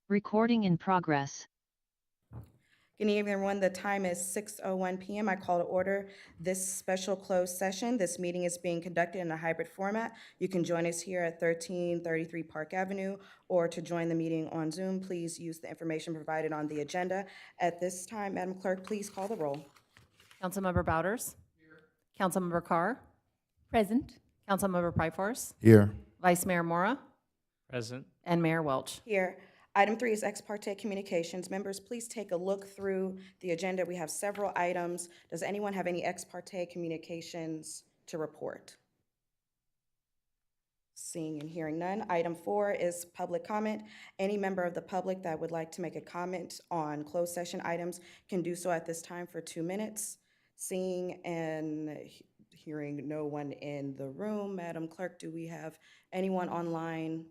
Recording in progress. Good evening, everyone. The time is 6:01 p.m. I call to order this special closed session. This meeting is being conducted in a hybrid format. You can join us here at 1333 Park Avenue, or to join the meeting on Zoom, please use the information provided on the agenda. At this time, Madam Clerk, please call the roll. Councilmember Bouders? Here. Councilmember Carr? Present. Councilmember Pryforce? Here. Vice Mayor Mora? Present. And Mayor Welch. Here. Item 3 is ex parte communications. Members, please take a look through the agenda. We have several items. Does anyone have any ex parte communications to report? Seeing and hearing none. Item 4 is public comment. Any member of the public that would like to make a comment on closed session items can do so at this time for 2 minutes. Seeing and hearing no one in the room, Madam Clerk, do we have anyone online?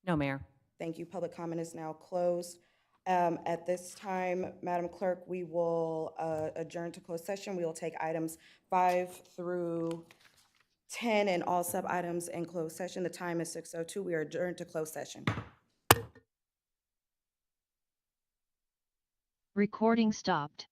No, Mayor. Thank you. Public comment is now closed. At this time, Madam Clerk, we will adjourn to closed session. We will take items 5 through 10 and all sub-items in closed session. The time is 6:02. We are adjourned to closed session. Recording stopped.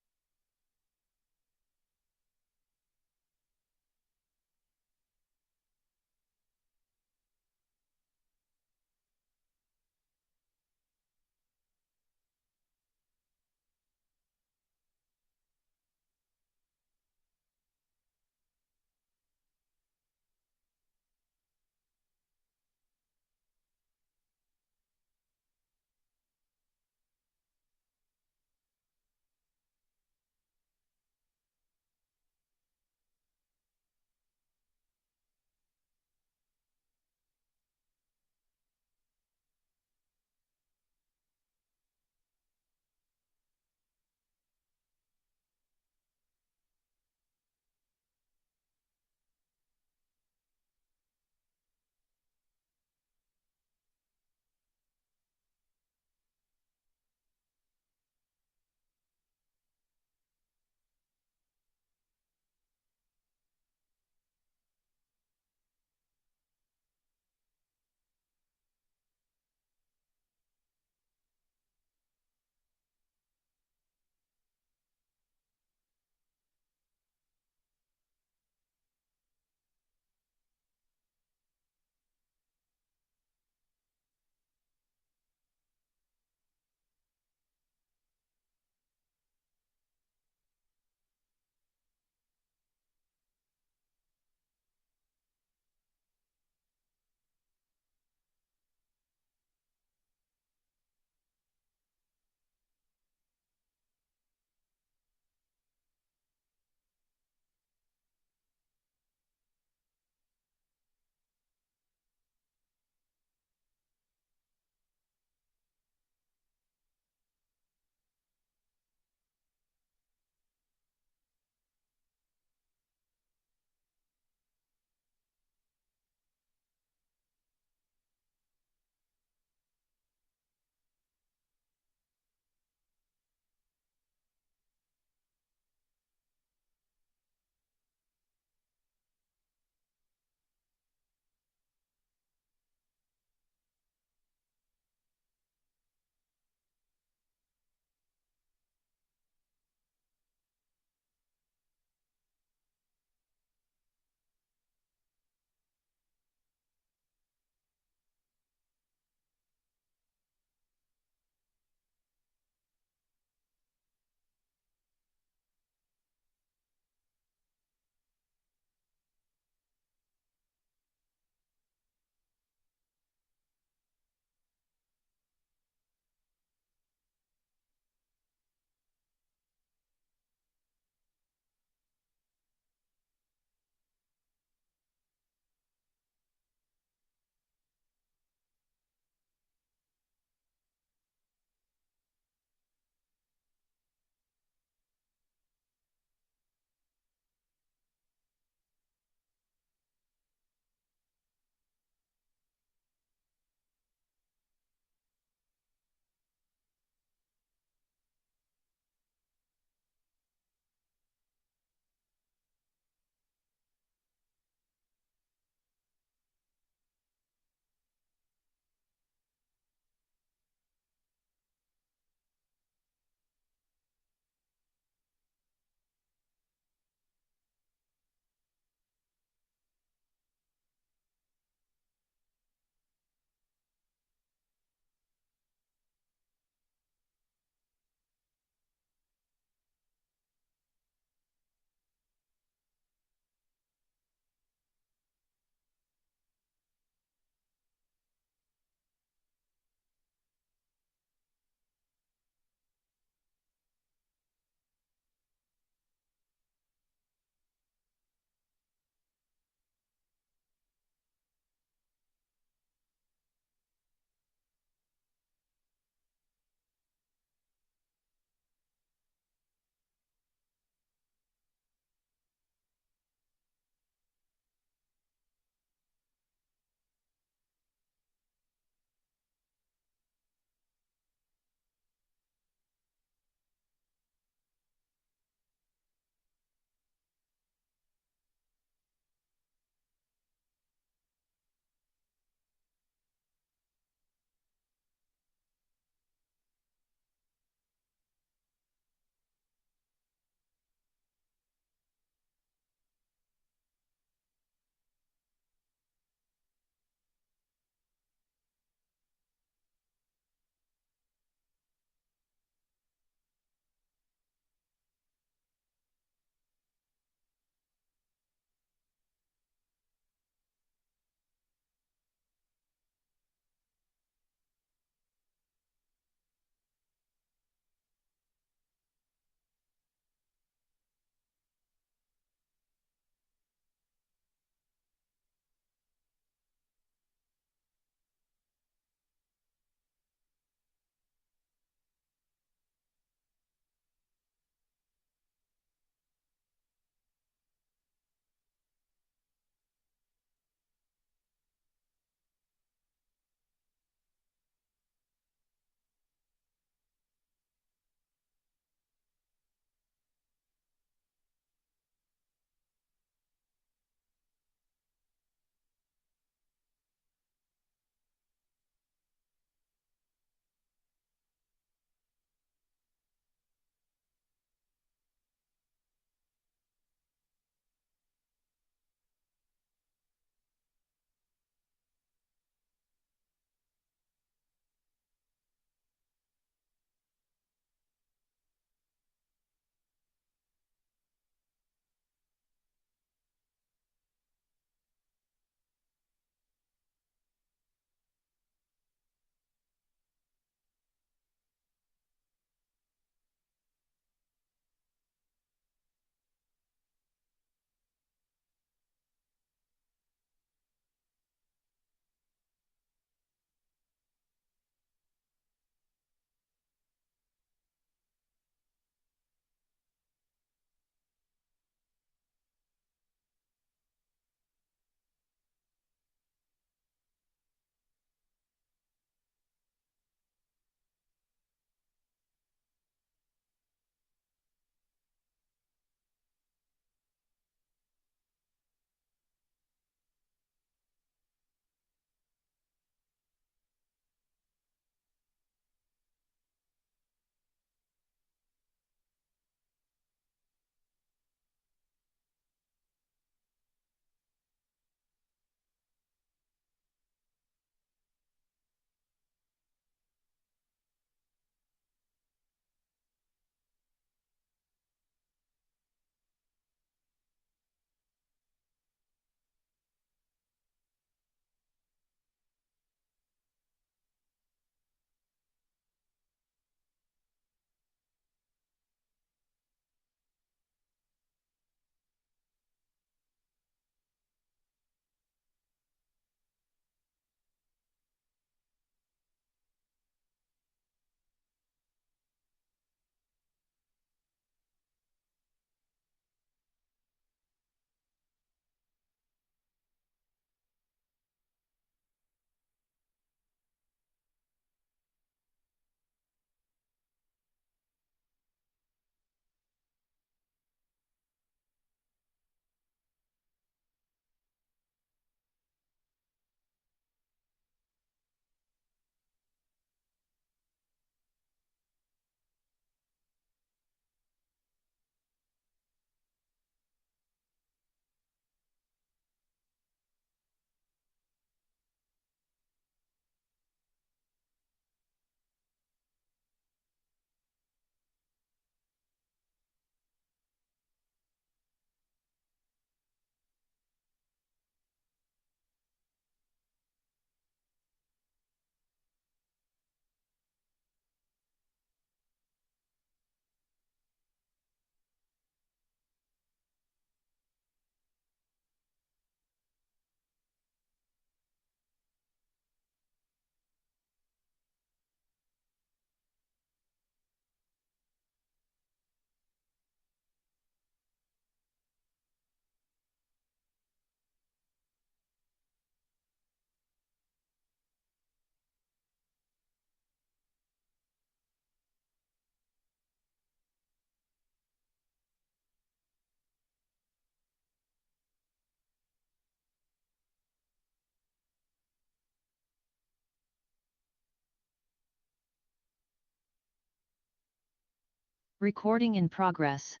Recording in progress.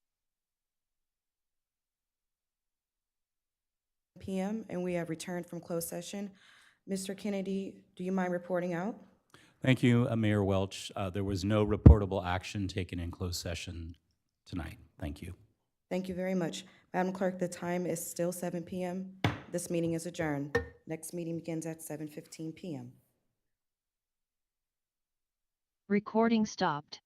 PM, and we have returned from closed session. Mr. Kennedy, do you mind reporting out? Thank you, Mayor Welch. There was no reportable action taken in closed session tonight. Thank you. Thank you very much. Madam Clerk, the time is still 7 PM. This meeting is adjourned. Next meeting begins at 7:15 PM. Recording stopped.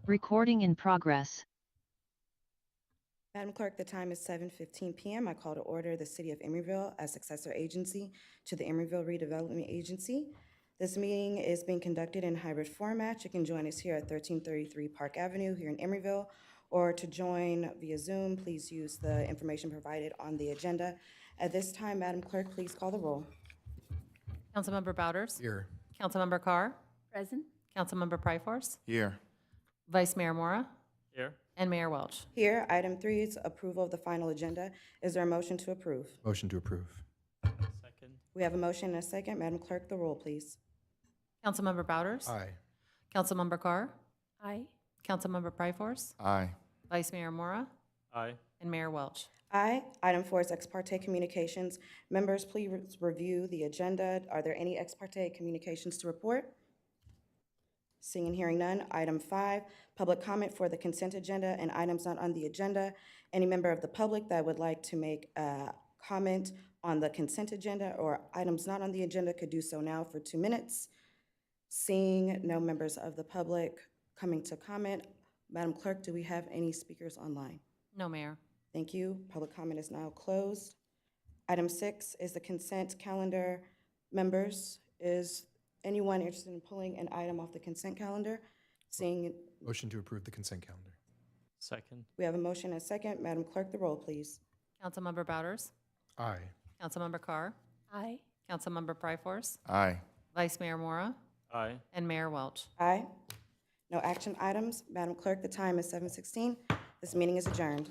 Recording in progress. Madam Clerk, the time is 7:15 PM. I call to order the City of Emeryville as successor agency to the Emeryville Redevelopment Agency. This meeting is being conducted in hybrid format. You can join us here at 1333 Park Avenue here in Emeryville, or to join via Zoom, please use the information provided on the agenda. At this time, Madam Clerk, please call the roll. Councilmember Bouders? Here. Councilmember Carr? Present. Councilmember Pryforce? Here. Vice Mayor Mora? Here. And Mayor Welch. Here, item 3 is approval of the final agenda. Is there a motion to approve? Motion to approve. Second. We have a motion and a second. Madam Clerk, the roll, please. Councilmember Bouders? Aye. Councilmember Carr? Aye. Councilmember Pryforce? Aye. Vice Mayor Mora? Aye. And Mayor Welch. Aye. Item 4 is ex parte communications. Members, please review the agenda. Are there any ex parte communications to report? Seeing and hearing none. Item 5, public comment for the consent agenda and items not on the agenda. Any member of the public that would like to make a comment on the consent agenda or items not on the agenda could do so now for 2 minutes. Seeing no members of the public coming to comment, Madam Clerk, do we have any speakers online? No, Mayor. Thank you. Public comment is now closed. Item 6 is the consent calendar. Members, is anyone interested in pulling an item off the consent calendar? Seeing, Motion to approve the consent calendar. Second. we have a motion and a second. Madam Clerk, the roll, please. Councilmember Bouders? Aye. Councilmember Carr? Aye. Councilmember Pryforce? Aye. Vice Mayor Mora? Aye. And Mayor Welch. Aye. No action items. Madam Clerk, the time is 7:16. This meeting is adjourned.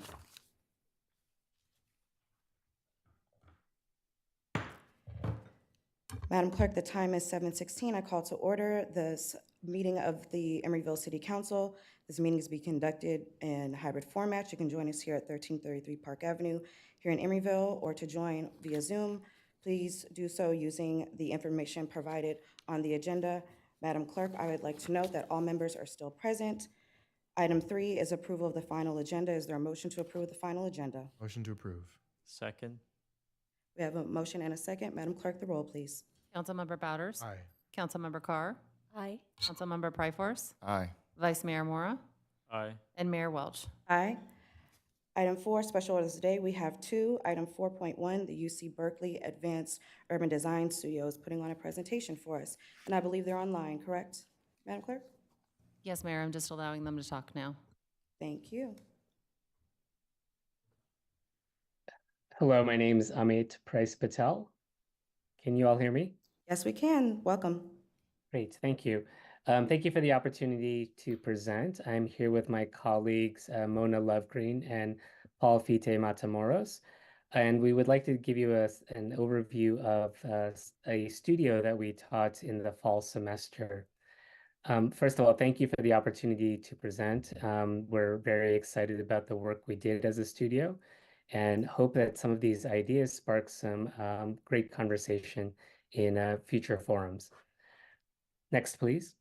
Madam Clerk, the time is 7:16. I call to order this meeting of the Emeryville City Council. This meeting is being conducted in hybrid format. You can join us here at 1333 Park Avenue here in Emeryville, or to join via Zoom. Please do so using the information provided on the agenda. Madam Clerk, I would like to note that all members are still present. Item 3 is approval of the final agenda. Is there a motion to approve the final agenda? Motion to approve. Second. We have a motion and a second. Madam Clerk, the roll, please. Councilmember Bouders? Aye. Councilmember Carr? Aye. Councilmember Pryforce? Aye. Vice Mayor Mora? Aye. And Mayor Welch. Aye. Item 4, special orders today. We have 2. Item 4.1, the UC Berkeley Advanced Urban Design Studio is putting on a presentation for us. And I believe they're online, correct, Madam Clerk? Yes, Mayor, I'm just allowing them to talk now. Thank you. Hello, my name is Amit Price Patel. Can you all hear me? Yes, we can. Welcome. Great, thank you. Thank you for the opportunity to present. I'm here with my colleagues Mona Lovegreen and Paul Fite Matamoros, and we would like to give you an overview of a studio that we taught in the fall semester. First of all, thank you for the opportunity to present. We're very excited about the work we did as a studio and hope that some of these ideas spark some great conversation in future forums. Next, please.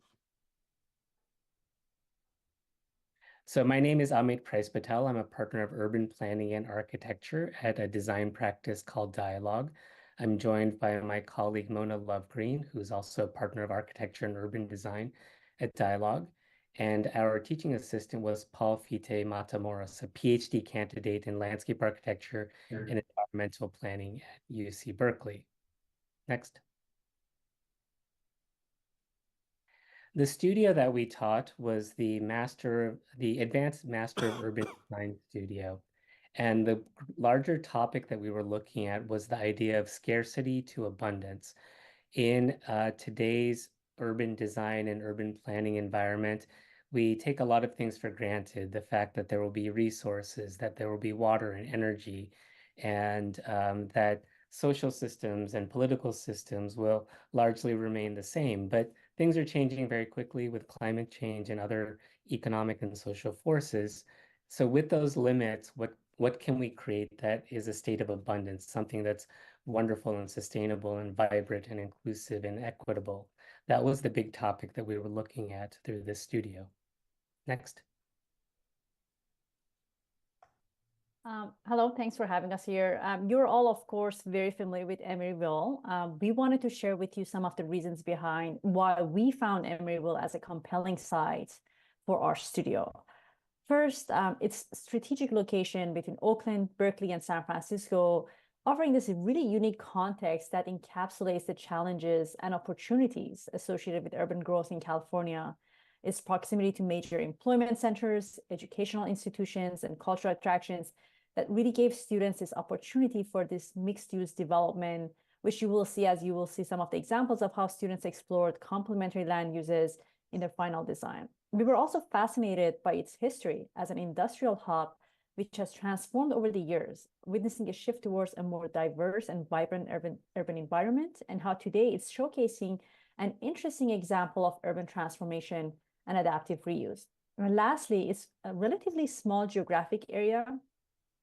So my name is Amit Price Patel. I'm a partner of urban planning and architecture at a design practice called Dialogue. I'm joined by my colleague Mona Lovegreen, who's also a partner of architecture and urban design at Dialogue. And our teaching assistant was Paul Fite Matamoros, a PhD candidate in landscape architecture and environmental planning at UC Berkeley. Next. The studio that we taught was the Advanced Master of Urban Design Studio. And the larger topic that we were looking at was the idea of scarcity to abundance. In today's urban design and urban planning environment, we take a lot of things for granted. The fact that there will be resources, that there will be water and energy, and that social systems and political systems will largely remain the same. But things are changing very quickly with climate change and other economic and social forces. So with those limits, what can we create that is a state of abundance, something that's wonderful and sustainable and vibrant and inclusive and equitable? That was the big topic that we were looking at through this studio. Next. Hello, thanks for having us here. You're all, of course, very familiar with Emeryville. We wanted to share with you some of the reasons behind why we found Emeryville as a compelling site for our studio. First, its strategic location between Oakland, Berkeley, and San Francisco, offering this really unique context that encapsulates the challenges and opportunities associated with urban growth in California. Its proximity to major employment centers, educational institutions, and cultural attractions that really gave students this opportunity for this mixed-use development, which you will see as you will see some of the examples of how students explored complementary land uses in their final design. We were also fascinated by its history as an industrial hub, which has transformed over the years, witnessing a shift towards a more diverse and vibrant urban environment, and how today it's showcasing an interesting example of urban transformation and adaptive reuse. And lastly, it's a relatively small geographic area,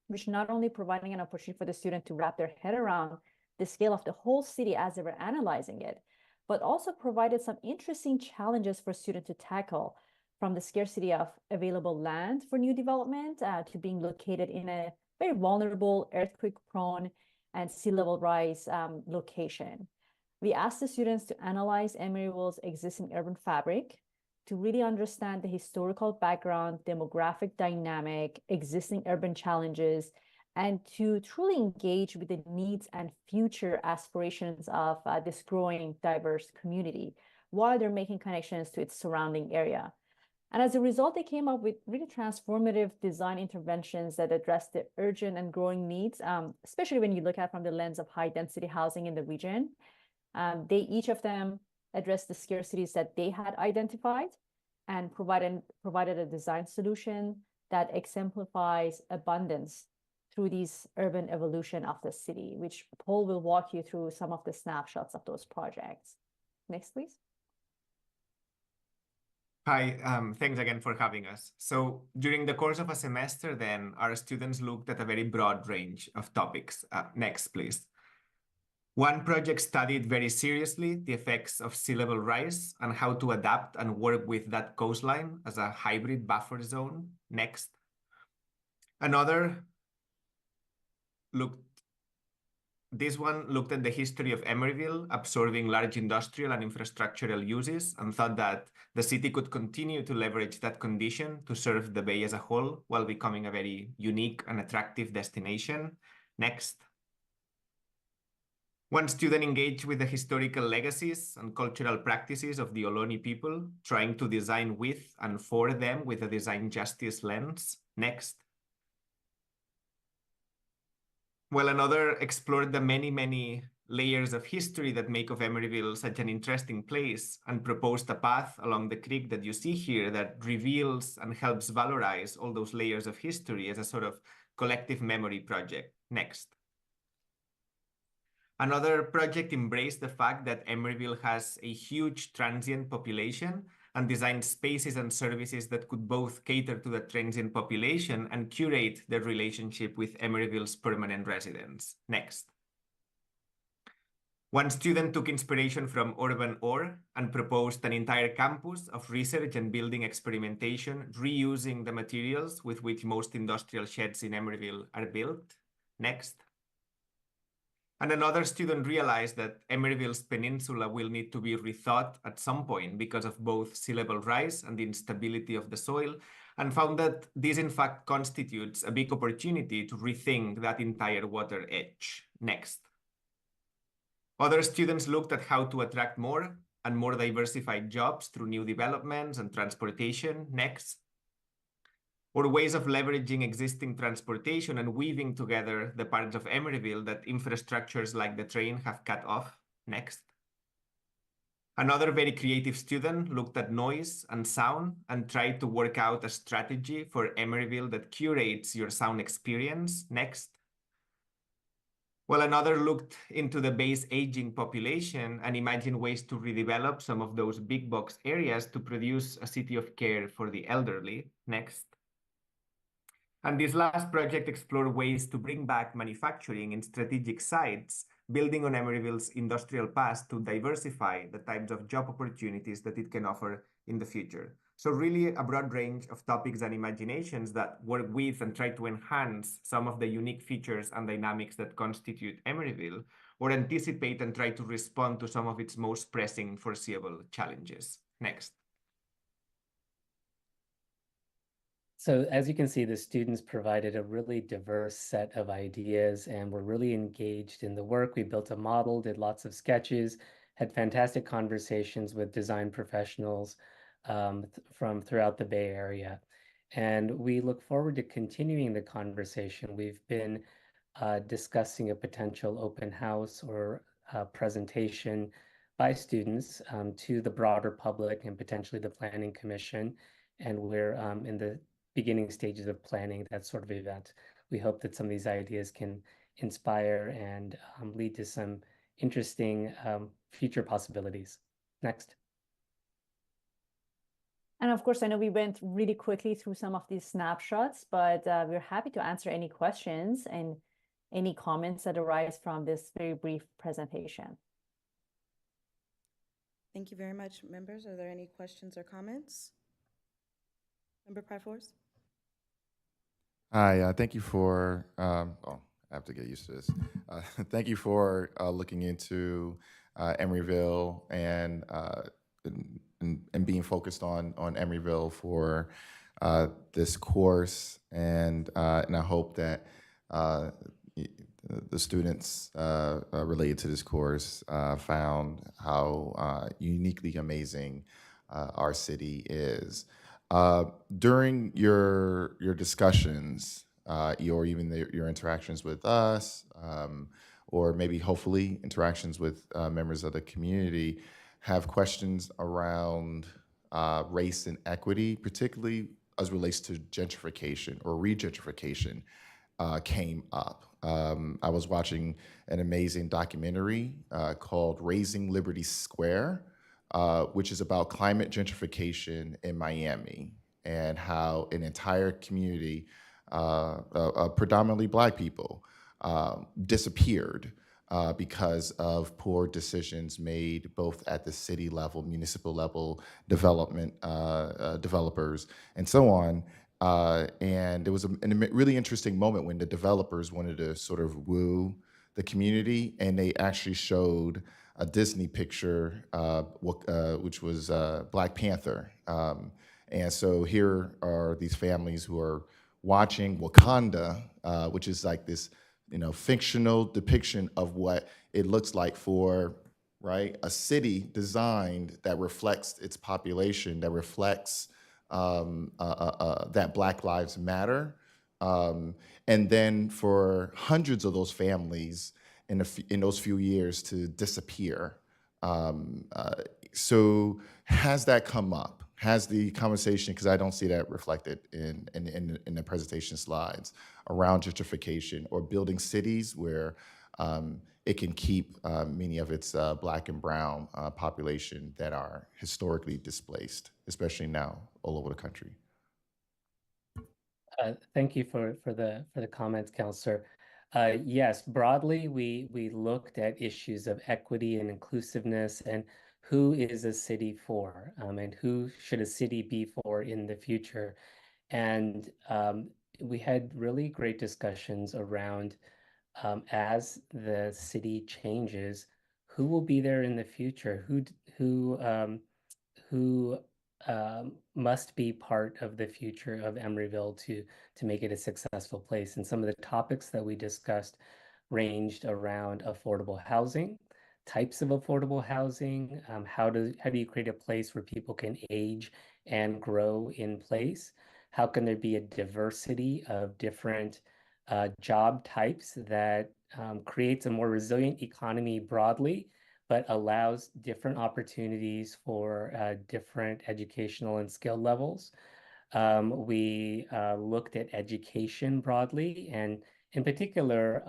which not only providing an opportunity for the student to wrap their head around the scale of the whole city as they were analyzing it, but also provided some interesting challenges for students to tackle, from the scarcity of available land for new development to being located in a very vulnerable, earthquake-prone, and sea level rise location. We asked the students to analyze Emeryville's existing urban fabric, to really understand the historical background, demographic dynamic, existing urban challenges, and to truly engage with the needs and future aspirations of this growing diverse community while they're making connections to its surrounding area. And as a result, they came up with really transformative design interventions that address the urgent and growing needs, especially when you look at from the lens of high density housing in the region. They each of them addressed the scarcities that they had identified and provided a design solution that exemplifies abundance through these urban evolution of the city, which Paul will walk you through some of the snapshots of those projects. Next, please. Hi, thanks again for having us. So during the course of a semester, then, our students looked at a very broad range of topics. Next, please. One project studied very seriously the effects of sea level rise and how to adapt and work with that coastline as a hybrid buffer zone. Next. This one looked at the history of Emeryville, absorbing large industrial and infrastructural uses, and thought that the city could continue to leverage that condition to serve the bay as a whole while becoming a very unique and attractive destination. Next. One student engaged with the historical legacies and cultural practices of the Ohlone people, trying to design with and for them with a design justice lens. Next. Well, another explored the many layers of history that make of Emeryville such an interesting place and proposed a path along the creek that you see here that reveals and helps valorize all those layers of history as a sort of collective memory project. Next. Another project embraced the fact that Emeryville has a huge transient population and designed spaces and services that could both cater to the transient population and curate their relationship with Emeryville's permanent residents. Next. One student took inspiration from Urban Ore and proposed an entire campus of research and building experimentation, reusing the materials with which most industrial sheds in Emeryville are built. Next. And another student realized that Emeryville's peninsula will need to be rethought at some point because of both sea level rise and the instability of the soil, and found that this in fact constitutes a big opportunity to rethink that entire water edge. Next. Other students looked at how to attract more and more diversified jobs through new developments and transportation. Next. Or ways of leveraging existing transportation and weaving together the parts of Emeryville that infrastructures like the train have cut off. Next. Another very creative student looked at noise and sound and tried to work out a strategy for Emeryville that curates your sound experience. Next. Well, another looked into the bay's aging population and imagined ways to redevelop some of those big box areas to produce a city of care for the elderly. Next. And this last project explored ways to bring back manufacturing in strategic sites, building on Emeryville's industrial past to diversify the types of job opportunities that it can offer in the future. So really a broad range of topics and imaginations that work with and try to enhance some of the unique features and dynamics that constitute Emeryville, or anticipate and try to respond to some of its most pressing foreseeable challenges. Next. So as you can see, the students provided a really diverse set of ideas and were really engaged in the work. We built a model, did lots of sketches, had fantastic conversations with design professionals from throughout the Bay Area. And we look forward to continuing the conversation. We've been discussing a potential open house or presentation by students to the broader public and potentially the Planning Commission. And we're in the beginning stages of planning that sort of event. We hope that some of these ideas can inspire and lead to some interesting future possibilities. Next. And of course, I know we went really quickly through some of these snapshots, but we're happy to answer any questions and any comments that arise from this very brief presentation. Thank you very much, members. Are there any questions or comments? Member Pryforce? Hi, thank you for, I have to get used to this. Thank you for looking into Emeryville and being focused on Emeryville for this course. And I hope that the students related to this course found how uniquely amazing our city is. During your discussions, or even your interactions with us, or maybe hopefully interactions with members of the community, have questions around race and equity, particularly as relates to gentrification or regentrification, came up. I was watching an amazing documentary called Raising Liberty Square, which is about climate gentrification in Miami and how an entire community, predominantly Black people, disappeared because of poor decisions made both at the city level, municipal level, development developers, and so on. And it was a really interesting moment when the developers wanted to sort of woo the community, and they actually showed a Disney picture, which was Black Panther. And so here are these families who are watching Wakanda, which is like this, fictional depiction of what it looks like for, right, a city designed that reflects its population, that reflects that Black Lives Matter. And then for hundreds of those families in those few years to disappear. So has that come up? Has the conversation, because I don't see that reflected in the presentation slides, around gentrification or building cities where it can keep many of its Black and brown population that are historically displaced, especially now all over the country. Thank you for the comments, Counselor. Yes, broadly, we looked at issues of equity and inclusiveness and who is a city for, and who should a city be for in the future. And we had really great discussions around as the city changes, who will be there in the future? Who must be part of the future of Emeryville to make it a successful place. And some of the topics that we discussed ranged around affordable housing, types of affordable housing, how do you create a place where people can age and grow in place? How can there be a diversity of different job types that creates a more resilient economy broadly, but allows different opportunities for different educational and skill levels. We looked at education broadly, and in particular,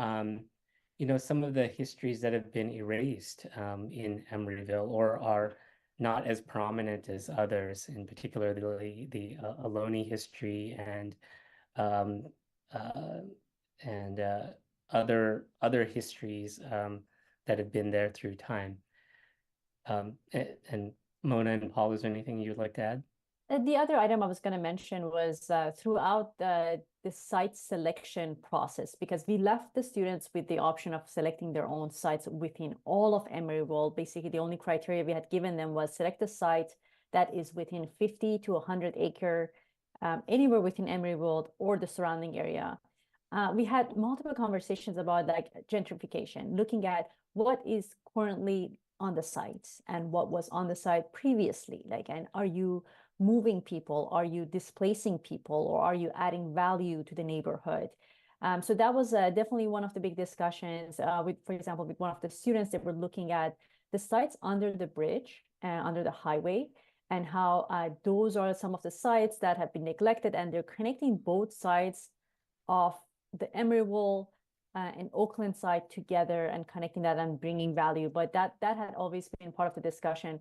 some of the histories that have been erased in Emeryville or are not as prominent as others, in particular the Ohlone history and other histories that have been there through time. And Mona and Paul, is there anything you'd like to add? The other item I was going to mention was throughout the site selection process, because we left the students with the option of selecting their own sites within all of Emeryville. Basically, the only criteria we had given them was select a site that is within 50 to 100 acre anywhere within Emeryville or the surrounding area. We had multiple conversations about like gentrification, looking at what is currently on the site and what was on the site previously. Like, and are you moving people? Are you displacing people? Or are you adding value to the neighborhood? So that was definitely one of the big discussions with, for example, with one of the students that were looking at the sites under the bridge and under the highway, and how those are some of the sites that have been neglected, and they're connecting both sides of the Emeryville and Oakland side together and connecting that and bringing value. But that had always been part of the discussion.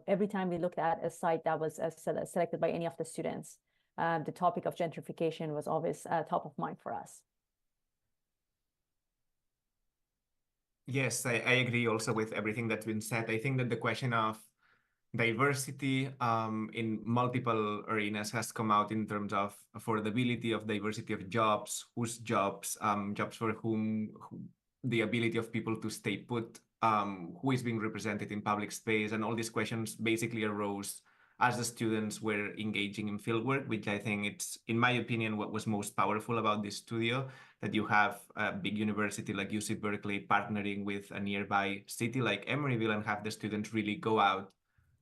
Every time we looked at a site that was selected by any of the students, the topic of gentrification was always top of mind for us. Yes, I agree also with everything that's been said. I think that the question of diversity in multiple arenas has come out in terms of affordability, of diversity of jobs, whose jobs, jobs for whom, the ability of people to stay put, who is being represented in public space, and all these questions basically arose as the students were engaging in fieldwork, which I think it's, in my opinion, what was most powerful about this studio, that you have a big university like UC Berkeley partnering with a nearby city like Emeryville and have the students really go out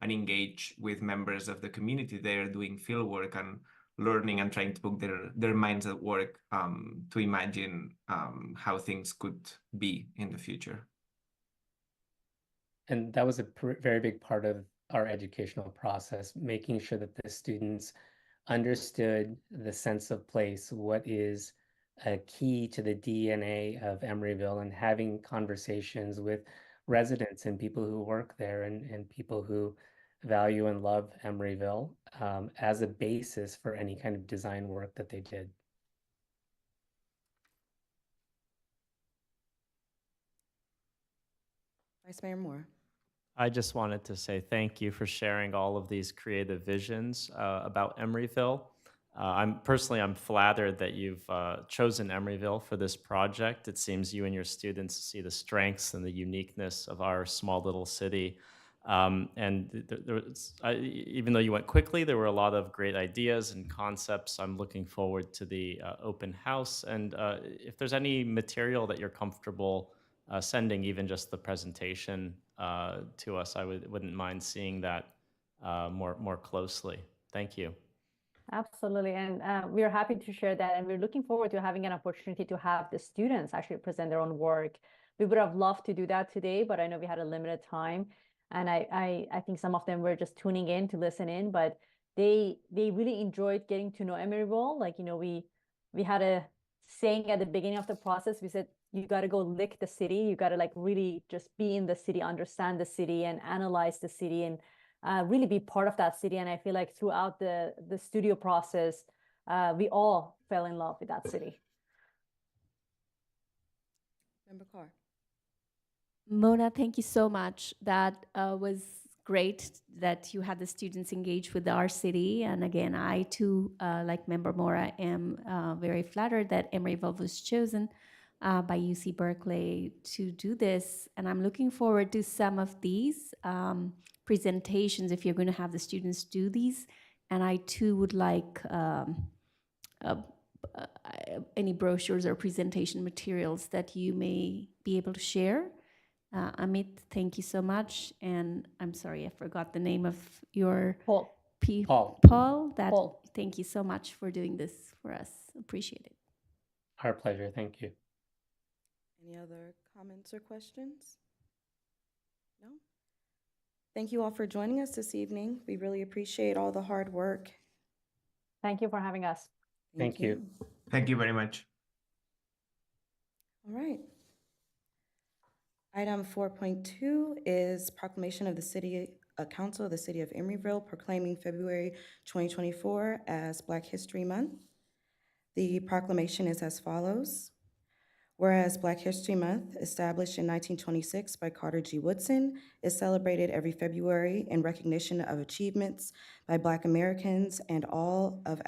and engage with members of the community there doing fieldwork and learning and trying to put their minds at work to imagine how things could be in the future. And that was a very big part of our educational process, making sure that the students understood the sense of place, what is a key to the DNA of Emeryville, and having conversations with residents and people who work there and people who value and love Emeryville as a basis for any kind of design work that they did. Vice Mayor Moore. I just wanted to say thank you for sharing all of these creative visions about Emeryville. I'm flattered that you've chosen Emeryville for this project. It seems you and your students see the strengths and the uniqueness of our small little city. Even though you went quickly, there were a lot of great ideas and concepts. I'm looking forward to the open house. And if there's any material that you're comfortable sending, even just the presentation to us, I wouldn't mind seeing that more closely. Thank you. Absolutely, and we're happy to share that, and we're looking forward to having an opportunity to have the students actually present their own work. We would have loved to do that today, but I know we had a limited time, and I think some of them were just tuning in to listen in, but they really enjoyed getting to know Emeryville. Like, you know, we had a saying at the beginning of the process. We said, you got to go lick the city. You got to like really just be in the city, understand the city, and analyze the city, and really be part of that city. And I feel like throughout the studio process, we all fell in love with that city. Member Carr. Mona, thank you so much. That was great that you had the students engage with our city. And again, I too, like Member Mora, am very flattered that Emeryville was chosen by UC Berkeley to do this. And I'm looking forward to some of these presentations if you're going to have the students do these. And I too would like any brochures or presentation materials that you may be able to share. Amit, thank you so much. And I'm sorry, I forgot the name of your Paul. Paul. Paul. Thank you so much for doing this for us. Appreciate it. Our pleasure. Thank you. Any other comments or questions? No? Thank you all for joining us this evening. We really appreciate all the hard work. Thank you for having us. Thank you. Thank you very much. All right. Item 4.2 is proclamation of the City Council of the City of Emeryville proclaiming February 2024 as Black History Month. The proclamation is as follows. Whereas Black History Month, established in 1926 by Carter G. Woodson, is celebrated every February in recognition of achievements by Black Americans and all of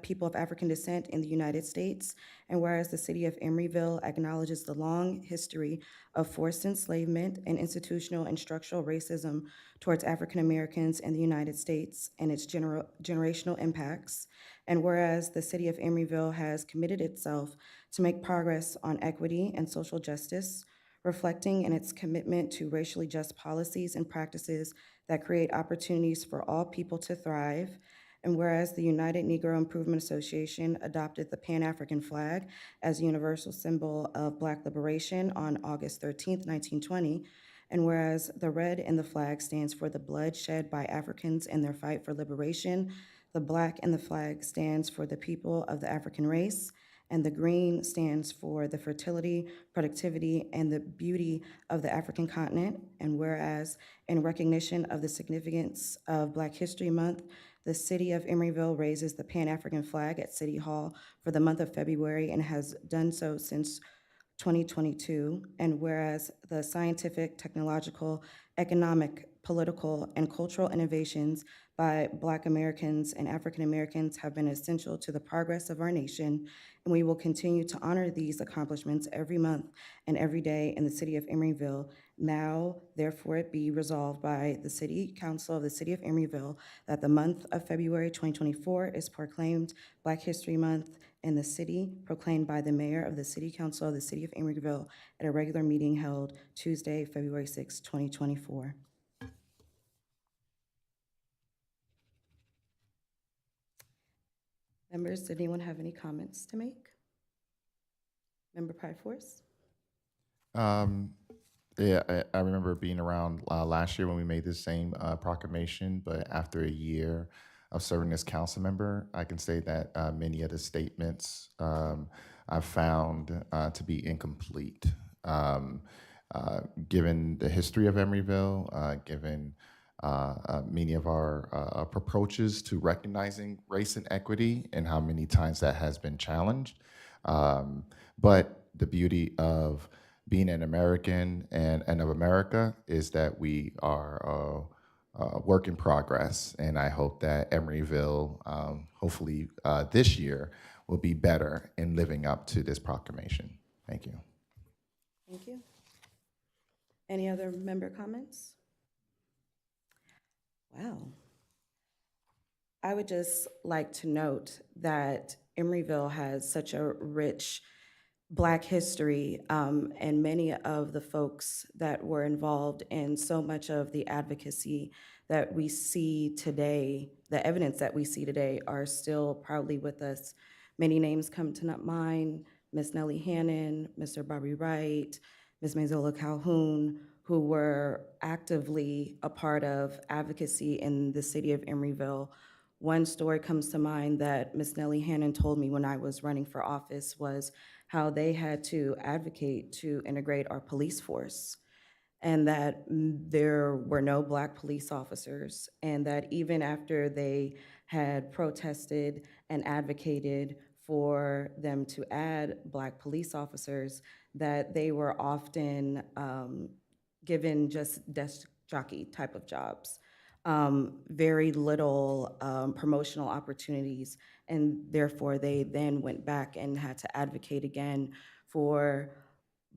people of African descent in the United States. And whereas the city of Emeryville acknowledges the long history of forced enslavement and institutional and structural racism towards African Americans in the United States and its generational impacts. And whereas the city of Emeryville has committed itself to make progress on equity and social justice, reflecting in its commitment to racially just policies and practices that create opportunities for all people to thrive. And whereas the United Negro Improvement Association adopted the Pan-African flag as a universal symbol of Black liberation on August 13th, 1920, and whereas the red in the flag stands for the blood shed by Africans in their fight for liberation, the black in the flag stands for the people of the African race, and the green stands for the fertility, productivity, and the beauty of the African continent. And whereas, in recognition of the significance of Black History Month, the city of Emeryville raises the Pan-African flag at City Hall for the month of February and has done so since 2022. And whereas the scientific, technological, economic, political, and cultural innovations by Black Americans and African Americans have been essential to the progress of our nation, and we will continue to honor these accomplishments every month and every day in the city of Emeryville. Now, therefore, it be resolved by the City Council of the City of Emeryville that the month of February 2024 is proclaimed Black History Month in the city, proclaimed by the Mayor of the City Council of the City of Emeryville at a regular meeting held Tuesday, February 6, 2024. Members, did anyone have any comments to make? Member Pryforce? Yeah, I remember being around last year when we made this same proclamation, but after a year of serving as council member, I can say that many of the statements I've found to be incomplete. Given the history of Emeryville, given many of our approaches to recognizing race and equity and how many times that has been challenged. But the beauty of being an American and of America is that we are a work in progress. And I hope that Emeryville, hopefully this year, will be better in living up to this proclamation. Thank you. Thank you. Any other member comments? Wow. I would just like to note that Emeryville has such a rich Black history, and many of the folks that were involved in so much of the advocacy that we see today, the evidence that we see today, are still proudly with us. Many names come to mind: Ms. Nellie Hannon, Mr. Bobby Wright, Ms. Mazola Calhoun, who were actively a part of advocacy in the city of Emeryville. One story comes to mind that Ms. Nellie Hannon told me when I was running for office was how they had to advocate to integrate our police force, and that there were no Black police officers, and that even after they had protested and advocated for them to add Black police officers, that they were often given just desk jockey type of jobs. Very little promotional opportunities, and therefore they then went back and had to advocate again for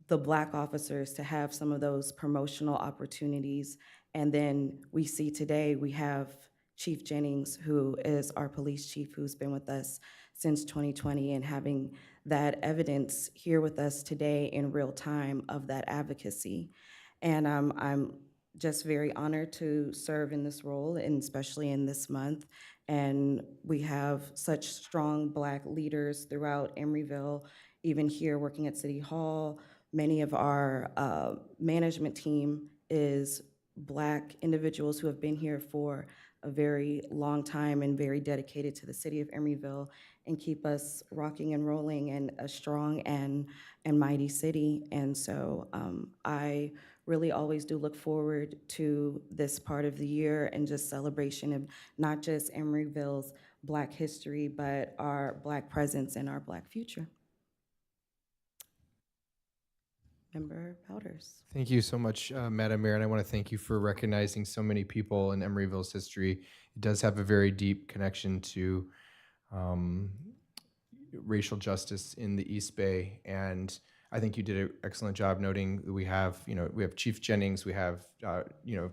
the Black officers to have some of those promotional opportunities. And then we see today we have Chief Jennings, who is our police chief, who's been with us since 2020, and having that evidence here with us today in real time of that advocacy. And I'm just very honored to serve in this role, and especially in this month. And we have such strong Black leaders throughout Emeryville, even here working at City Hall. Many of our management team is Black individuals who have been here for a very long time and very dedicated to the city of Emeryville and keep us rocking and rolling in a strong and mighty city. And so I really always do look forward to this part of the year and just celebration of not just Emeryville's Black history, but our Black presence and our Black future. Member Bowders. Thank you so much, Madam Mayor, and I want to thank you for recognizing so many people in Emeryville's history. It does have a very deep connection to um, racial justice in the East Bay, and I think you did an excellent job noting that we have Chief Jennings, we have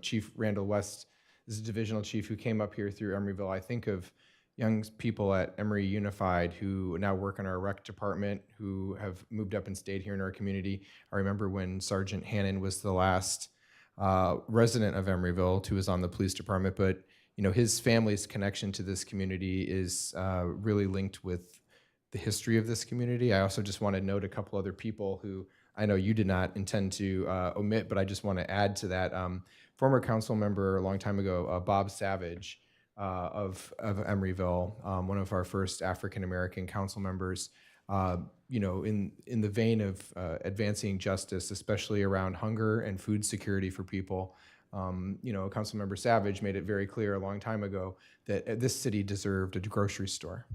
Chief Randall West is a divisional chief who came up here through Emeryville. I think of young people at Emory Unified who now work in our rec department, who have moved up and stayed here in our community. I remember when Sergeant Hannon was the last resident of Emeryville who was on the police department, but his family's connection to this community is really linked with the history of this community. I also just want to note a couple other people who I know you did not intend to omit, but I just want to add to that. Former council member a long time ago, Bob Savage of Emeryville, one of our first African-American council members, in the vein of advancing justice, especially around hunger and food security for people. Councilmember Savage made it very clear a long time ago that this city deserved a grocery store.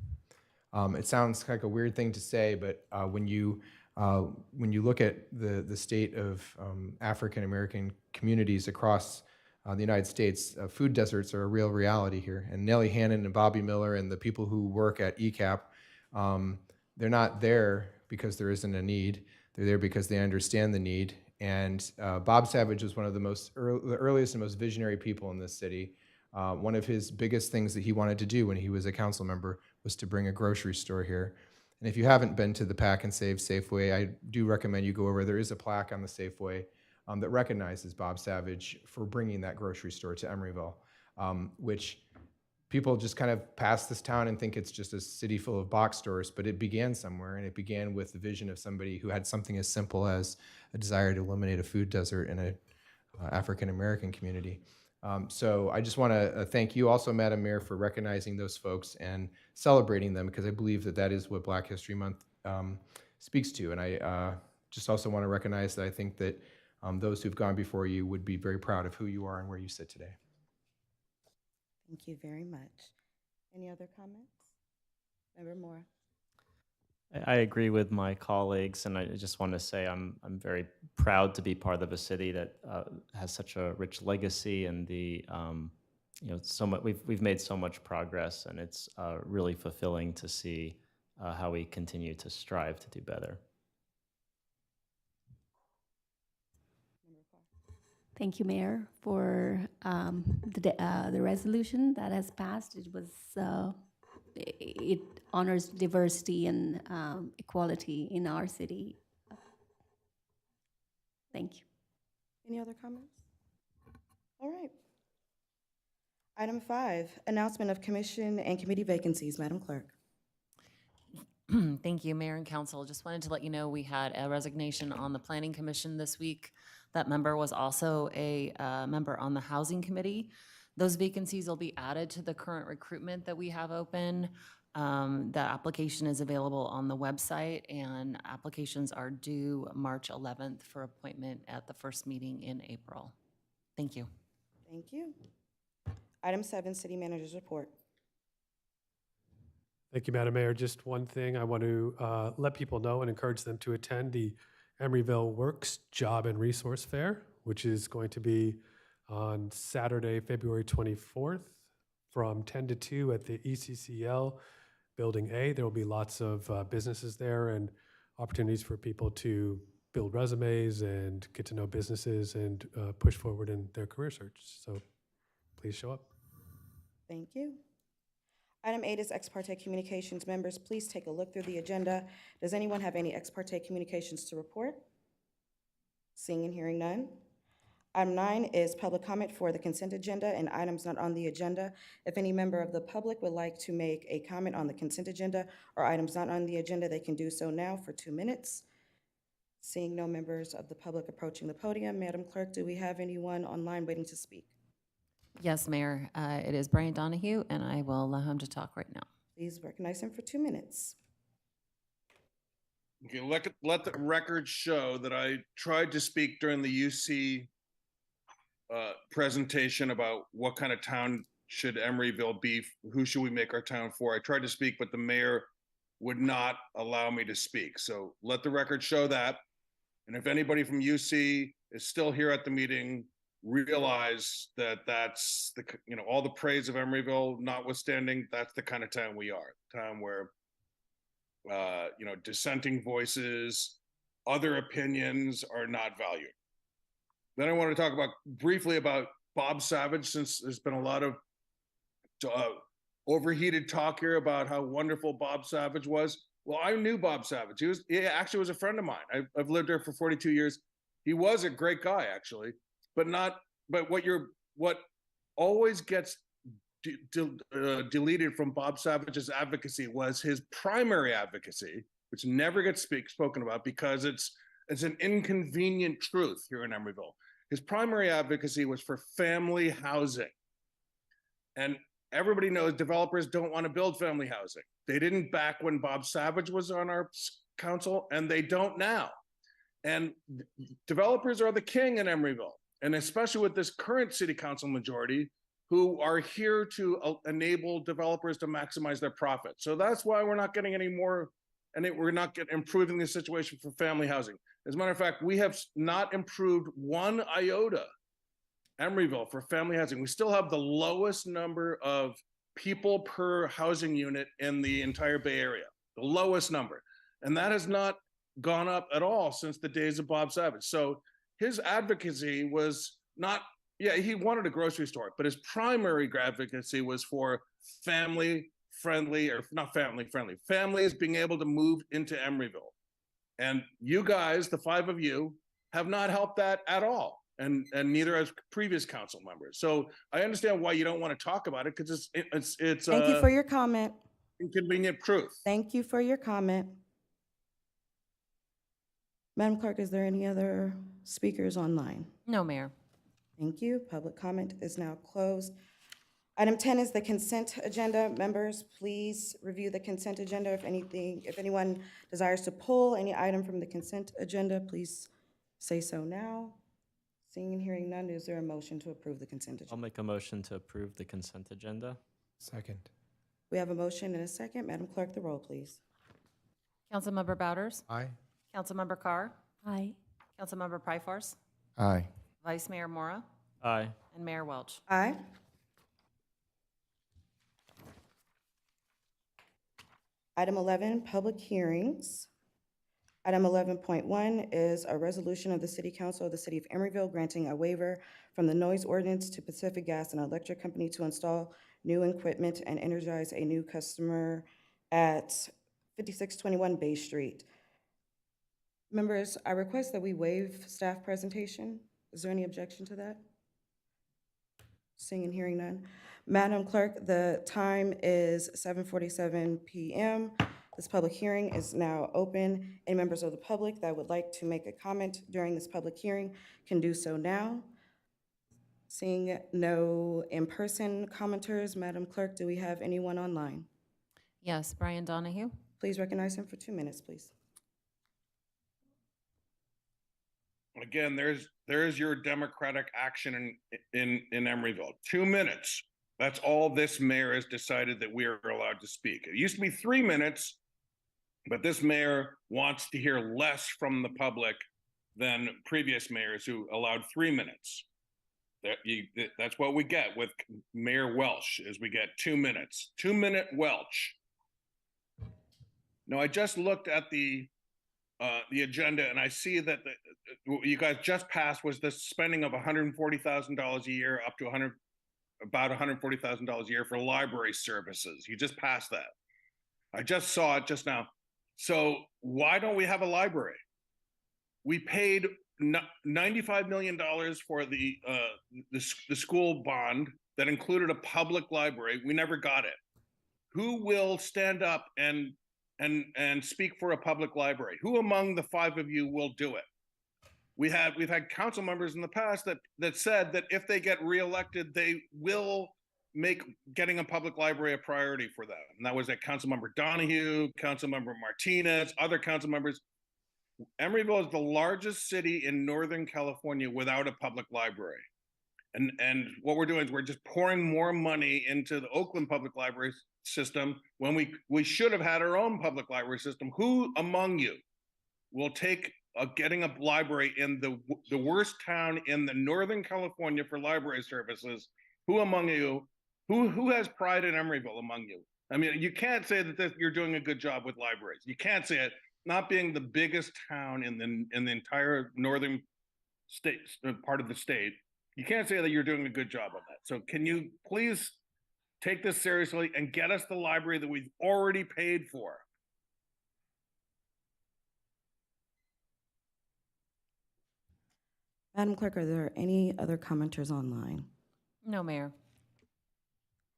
It sounds like a weird thing to say, but when you look at the state of African American communities across the United States, food deserts are a real reality here. And Nellie Hannon and Bobby Miller and the people who work at ECAP, they're not there because there isn't a need. They're there because they understand the need. And Bob Savage was one of the earliest and most visionary people in this city. One of his biggest things that he wanted to do when he was a council member was to bring a grocery store here. And if you haven't been to the Pack and Save Safeway, I do recommend you go over. There is a plaque on the Safeway that recognizes Bob Savage for bringing that grocery store to Emeryville, which people just kind of pass this town and think it's just a city full of box stores, but it began somewhere, and it began with the vision of somebody who had something as simple as a desire to eliminate a food desert in a African-American community. So I just want to thank you also, Madam Mayor, for recognizing those folks and celebrating them, because I believe that that is what Black History Month speaks to. And I just also want to recognize that I think that those who've gone before you would be very proud of who you are and where you sit today. Thank you very much. Any other comments? Member Moore. I agree with my colleagues, and I just want to say I'm very proud to be part of a city that has such a rich legacy, and so much we've made so much progress, and it's really fulfilling to see how we continue to strive to do better. Thank you, Mayor, for the resolution that has passed. It honors diversity and equality in our city. Thank you. Any other comments? All right. Item 5, announcement of commission and committee vacancies. Madam Clerk. Thank you, Mayor and Council. Just wanted to let you know we had a resignation on the Planning Commission this week. That member was also a member on the Housing Committee. Those vacancies will be added to the current recruitment that we have open. The application is available on the website, and applications are due March 11th for appointment at the first meeting in April. Thank you. Thank you. Item 7, City Manager's Report. Thank you, Madam Mayor. Just one thing I want to let people know and encourage them to attend the Emeryville Works Job and Resource Fair, which is going to be on Saturday, February 24th from 10 to 2 at the ECCL Building A. There will be lots of businesses there and opportunities for people to build resumes and get to know businesses and push forward in their career search. So please show up. Thank you. Item 8 is ex parte communications. Members, please take a look through the agenda. Does anyone have any ex parte communications to report? Seeing and hearing none. Item 9 is public comment for the consent agenda and items not on the agenda. If any member of the public would like to make a comment on the consent agenda or items not on the agenda, they can do so now for 2 minutes. Seeing no members of the public approaching the podium, Madam Clerk, do we have anyone online waiting to speak? Yes, Mayor. It is Brian Donahue, and I will allow him to talk right now. Please recognize him for 2 minutes. Okay, let the record show that I tried to speak during the UC presentation about what kind of town should Emeryville be, who should we make our town for. I tried to speak, but the mayor would not allow me to speak. So let the record show that. And if anybody from UC is still here at the meeting, realize that that's the, you know, all the praise of Emeryville notwithstanding, that's the kind of town we are. Town where, you know, dissenting voices, other opinions are not valued. Then I want to talk briefly about Bob Savage, since there's been a lot of overheated talk here about how wonderful Bob Savage was. Well, I knew Bob Savage. He actually was a friend of mine. I've lived there for 42 years. He was a great guy, actually, but what always gets deleted from Bob Savage's advocacy was his primary advocacy, which never gets spoken about because it's an inconvenient truth here in Emeryville. His primary advocacy was for family housing. And everybody knows developers don't want to build family housing. They didn't back when Bob Savage was on our council, and they don't now. And developers are the king in Emeryville, and especially with this current city council majority, who are here to enable developers to maximize their profit. So that's why we're not getting any more, and we're not improving the situation for family housing. As a matter of fact, we have not improved one iota Emeryville for family housing. We still have the lowest number of people per housing unit in the entire Bay Area, the lowest number. And that has not gone up at all since the days of Bob Savage. So his advocacy was not, yeah, he wanted a grocery store, but his primary advocacy was for family friendly, or not family friendly, families being able to move into Emeryville. And you guys, the five of you, have not helped that at all. And neither as previous council members. So I understand why you don't want to talk about it, because it's Thank you for your comment. inconvenient truth. Thank you for your comment. Madam Clerk, is there any other speakers online? No, Mayor. Thank you. Public comment is now closed. Item 10 is the consent agenda. Members, please review the consent agenda. If anyone desires to pull any item from the consent agenda, please say so now. Seeing and hearing none, is there a motion to approve the consent agenda? I'll make a motion to approve the consent agenda. Second. We have a motion and a second. Madam Clerk, the roll, please. Councilmember Bouders? Aye. Councilmember Carr? Aye. Councilmember Pryforce? Aye. Vice Mayor Mora? Aye. And Mayor Welch. Aye. Item 11, public hearings. Item 11.1 is a resolution of the City Council of the City of Emeryville granting a waiver from the noise ordinance to Pacific Gas and Electric Company to install new equipment and energize a new customer at 5621 Bay Street. Members, I request that we waive staff presentation. Is there any objection to that? Seeing and hearing none. Madam Clerk, the time is 7:47 p.m. This public hearing is now open. Any members of the public that would like to make a comment during this public hearing can do so now. Seeing no in-person commenters, Madam Clerk, do we have anyone online? Yes, Brian Donahue. Please recognize him for 2 minutes, please. Again, there's your democratic action in Emeryville. 2 minutes. That's all this mayor has decided that we are allowed to speak. It used to be 3 minutes, but this mayor wants to hear less from the public than previous mayors who allowed 3 minutes. That's what we get with Mayor Welch, is we get 2 minutes. 2-minute Welch. Now, I just looked at the agenda, and I see that what you guys just passed was the spending of $140,000 a year up to about $140,000 a year for library services. You just passed that. I just saw it just now. So why don't we have a library? We paid $95 million for the school bond that included a public library. We never got it. Who will stand up and speak for a public library? Who among the five of you will do it? We've had council members in the past that said that if they get reelected, they will make getting a public library a priority for them. And that was at Councilmember Donahue, Councilmember Martinez, other council members. Emeryville is the largest city in Northern California without a public library. And what we're doing is we're just pouring more money into the Oakland public library system when we should have had our own public library system. Who among you will take getting a library in the worst town in the Northern California for library services. Who among you, who has pride in Emeryville among you? I mean, you can't say that you're doing a good job with libraries. You can't say it. Not being the biggest town in the entire northern state part of the state, you can't say that you're doing a good job on that. So can you please take this seriously and get us the library that we've already paid for? Madam Clerk, are there any other commenters online? No, Mayor.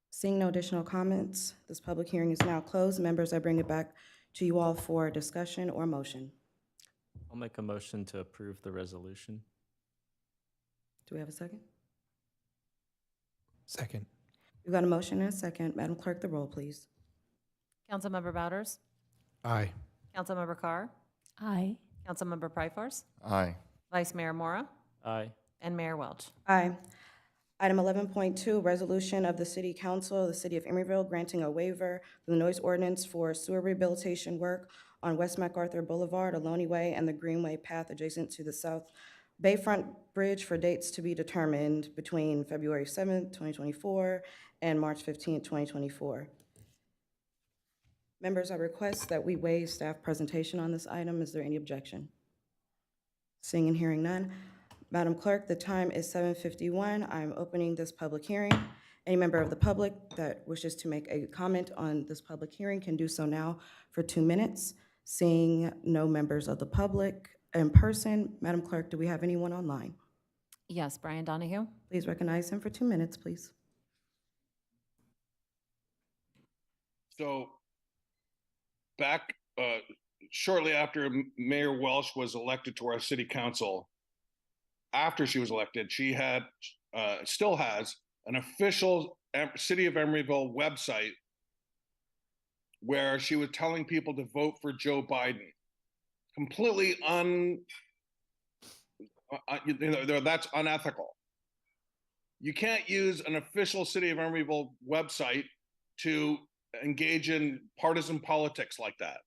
Seeing no additional comments, this public hearing is now closed. Members, I bring it back to you all for discussion or motion. I'll make a motion to approve the resolution. Do we have a second? Second. We've got a motion and a second. Madam Clerk, the roll, please. Councilmember Bouders? Aye. Councilmember Carr? Aye. Councilmember Pryforce? Aye. Vice Mayor Mora? Aye. And Mayor Welch. Aye. Item 11.2, resolution of the City Council of the City of Emeryville granting a waiver for the noise ordinance for sewer rehabilitation work on West MacArthur Boulevard, Ohlone Way, and the Greenway Path adjacent to the South Bayfront Bridge for dates to be determined between February 7th, 2024 and March 15th, 2024. Members, I request that we waive staff presentation on this item. Is there any objection? Seeing and hearing none. Madam Clerk, the time is 7:51. I'm opening this public hearing. Any member of the public that wishes to make a comment on this public hearing can do so now for 2 minutes. Seeing no members of the public in person, Madam Clerk, do we have anyone online? Yes, Brian Donahue? Please recognize him for 2 minutes, please. So back shortly after Mayor Welch was elected to our city council, after she was elected, she had, still has, an official City of Emeryville website where she was telling people to vote for Joe Biden. Completely that's unethical. You can't use an official City of Emeryville website to engage in partisan politics like that.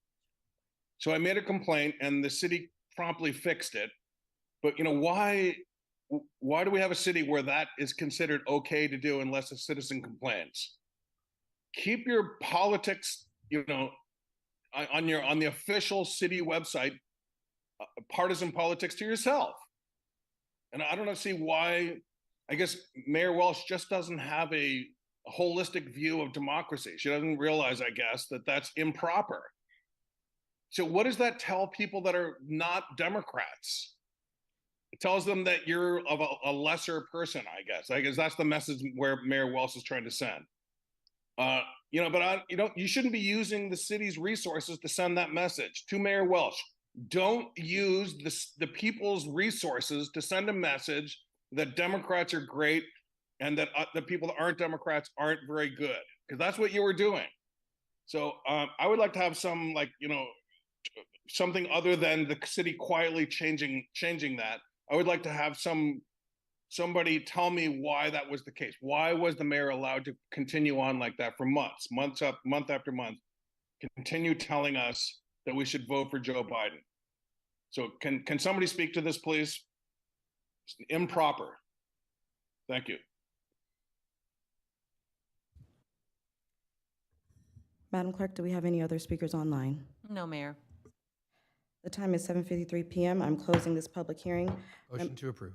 So I made a complaint and the city promptly fixed it. But why do we have a city where that is considered okay to do unless a citizen complains? Keep your politics, on the official city website, partisan politics to yourself. And I don't see why. I guess Mayor Welch just doesn't have a holistic view of democracy. She doesn't realize, I guess, that that's improper. So what does that tell people that are not Democrats? It tells them that you're of a lesser person, I guess. I guess that's the message where Mayor Welch is trying to send. You shouldn't be using the city's resources to send that message to Mayor Welch. Don't use the people's resources to send a message that Democrats are great and that the people that aren't Democrats aren't very good, because that's what you were doing. So I would like to have some, something other than the city quietly changing that. I would like to have somebody tell me why that was the case. Why was the mayor allowed to continue on like that for month after month, continue telling us that we should vote for Joe Biden? So can somebody speak to this, please? It's improper. Thank you. Madam Clerk, do we have any other speakers online? No, Mayor. The time is 7:53 p.m. I'm closing this public hearing. Motion to approve.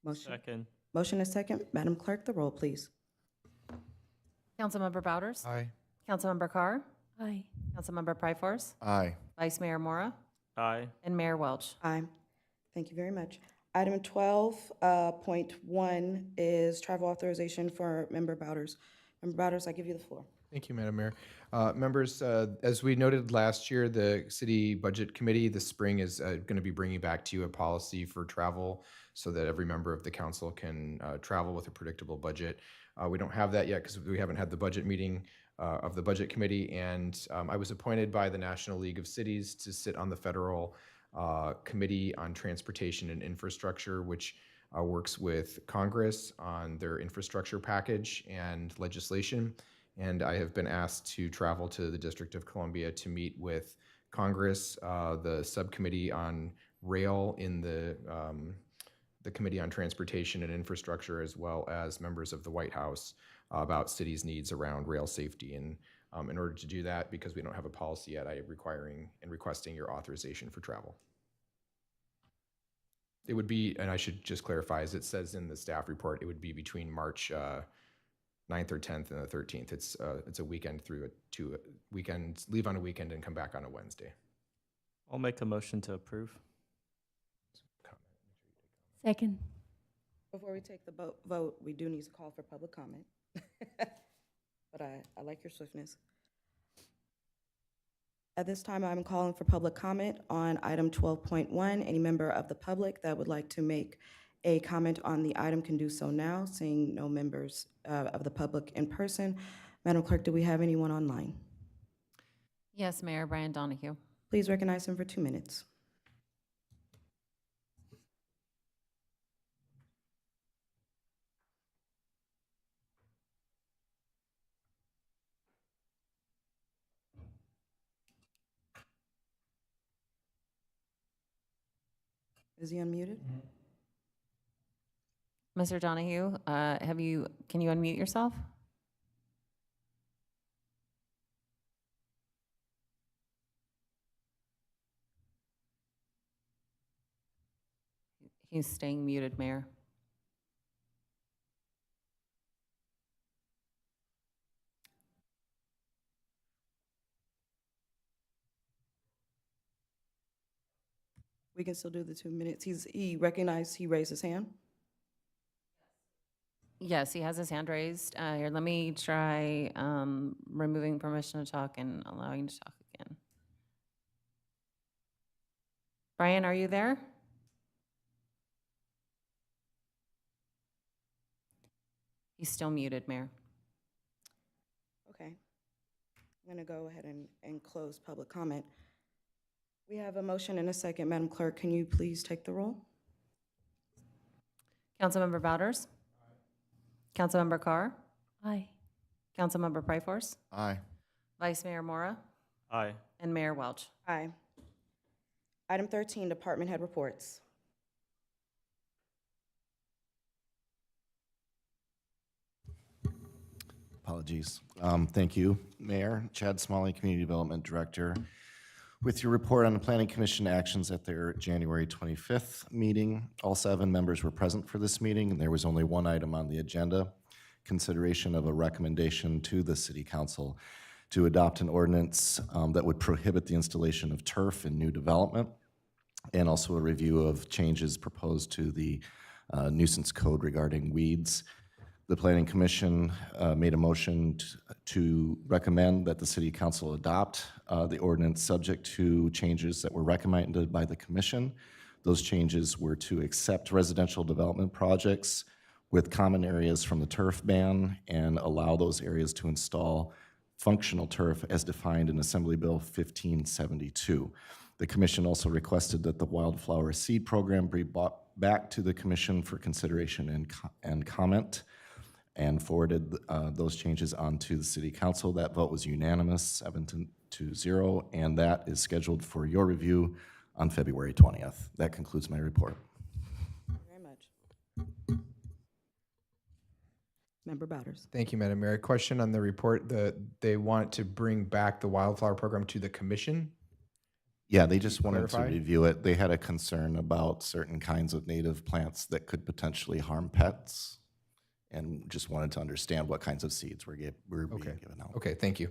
Motion. Second. Motion is second. Madam Clerk, the roll, please. Councilmember Bouders? Aye. Councilmember Carr? Aye. Councilmember Pryforce? Aye. Vice Mayor Mora? Aye. And Mayor Welch. Aye. Thank you very much. Item 12.1 is travel authorization for Member Bouders. Member Bouders, I give you the floor. Thank you, Madam Mayor. Members, as we noted last year, the City Budget Committee this spring is going to be bringing back to you a policy for travel so that every member of the council can travel with a predictable budget. We don't have that yet because we haven't had the budget meeting of the Budget Committee, and I was appointed by the National League of Cities to sit on the Federal Committee on Transportation and Infrastructure, which works with Congress on their infrastructure package and legislation. And I have been asked to travel to the District of Columbia to meet with Congress, the subcommittee on rail in the Committee on Transportation and Infrastructure, as well as members of the White House about city's needs around rail safety. And in order to do that, because we don't have a policy yet, I am requesting your authorization for travel. It would be, and I should just clarify, as it says in the staff report, it would be between March 9th or 10th and the 13th. It's a weekend through two weekends, leave on a weekend and come back on a Wednesday. I'll make a motion to approve. Second. Before we take the vote, we do need to call for public comment. But I like your swiftness. At this time, I'm calling for public comment on item 12.1. Any member of the public that would like to make a comment on the item can do so now, seeing no members of the public in person. Madam Clerk, do we have anyone online? Yes, Mayor Brian Donahue. Please recognize him for 2 minutes. Is he unmuted? Mr. Donahue, can you unmute yourself? He's staying muted, Mayor. We can still do the 2 minutes. He recognized, he raised his hand. Yes, he has his hand raised. Here, let me try removing permission to talk and allowing to talk again. Brian, are you there? He's still muted, Mayor. Okay. I'm going to go ahead and close public comment. We have a motion and a second. Madam Clerk, can you please take the roll? Councilmember Bouders? Councilmember Carr? Aye. Councilmember Pryforce? Aye. Vice Mayor Mora? Aye. And Mayor Welch. Aye. Item 13, department head reports. Apologies. Thank you, Mayor. Chad Smalley, Community Development Director. With your report on the Planning Commission actions at their January 25th meeting, all 7 members were present for this meeting, and there was only one item on the agenda, consideration of a recommendation to the City Council to adopt an ordinance that would prohibit the installation of turf in new development, and also a review of changes proposed to the nuisance code regarding weeds. The Planning Commission made a motion to recommend that the City Council adopt the ordinance subject to changes that were recommended by the Commission. Those changes were to accept residential development projects with common areas from the turf ban and allow those areas to install functional turf as defined in Assembly Bill 1572. The Commission also requested that the wildflower seed program be brought back to the Commission for consideration and comment, and forwarded those changes on to the City Council. That vote was unanimous, 7-0, and that is scheduled for your review on February 20th. That concludes my report. Thank you very much. Member Bouders. Thank you, Madam Mayor. A question on the report. They want to bring back the wildflower program to the commission? Yeah, they just wanted to Clarify? review it. They had a concern about certain kinds of native plants that could potentially harm pets, and just wanted to understand what kinds of seeds were being given out. Okay, thank you.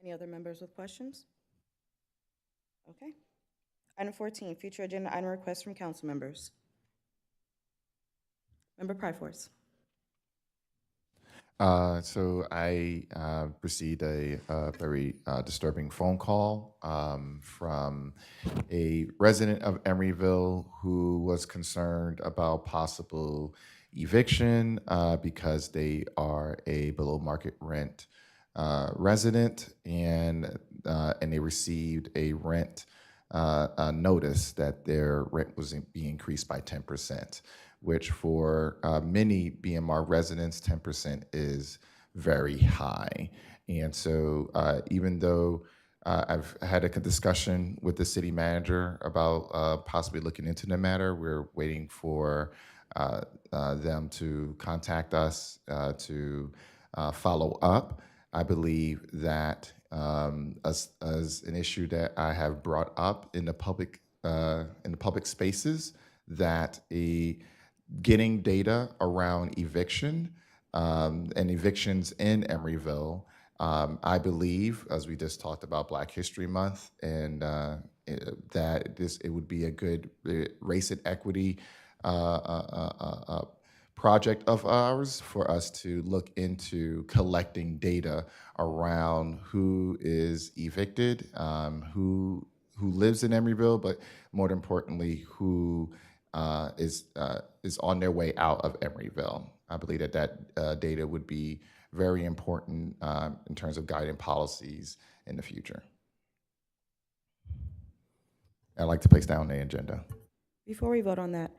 Any other members with questions? Okay. Item 14, future agenda item requests from council members. Member Pryforce. So I received a very disturbing phone call from a resident of Emeryville who was concerned about possible eviction because they are a below market rent resident, and they received a rent notice that their rent was being increased by 10%, which for many BMR residents, 10% is very high. And so even though I've had a discussion with the city manager about possibly looking into the matter. We're waiting for them to contact us to follow up. I believe that as an issue that I have brought up in the public spaces, that getting data around eviction and evictions in Emeryville. I believe, as we just talked about Black History Month, and that it would be a good race and equity project of ours for us to look into collecting data around who is evicted, who lives in Emeryville, but more importantly, who is on their way out of Emeryville. I believe that data would be very important in terms of guiding policies in the future. I'd like to place that on the agenda. Before we vote on that,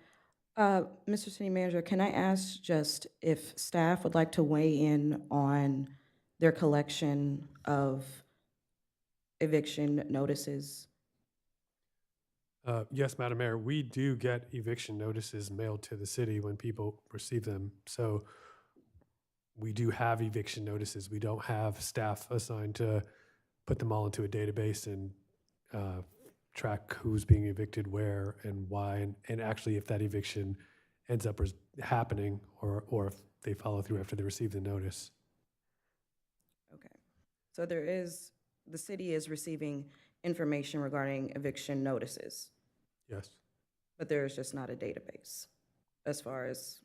Mr. City Manager, can I ask just if staff would like to weigh in on their collection of eviction notices? Yes, Madam Mayor, we do get eviction notices mailed to the city when people receive them. So we do have eviction notices. We don't have staff assigned to put them all into a database and track who's being evicted where and why, and actually if that eviction ends up happening or if they follow through after they receive the notice. Okay. So the city is receiving information regarding eviction notices, Yes. but there is just not a database as far as,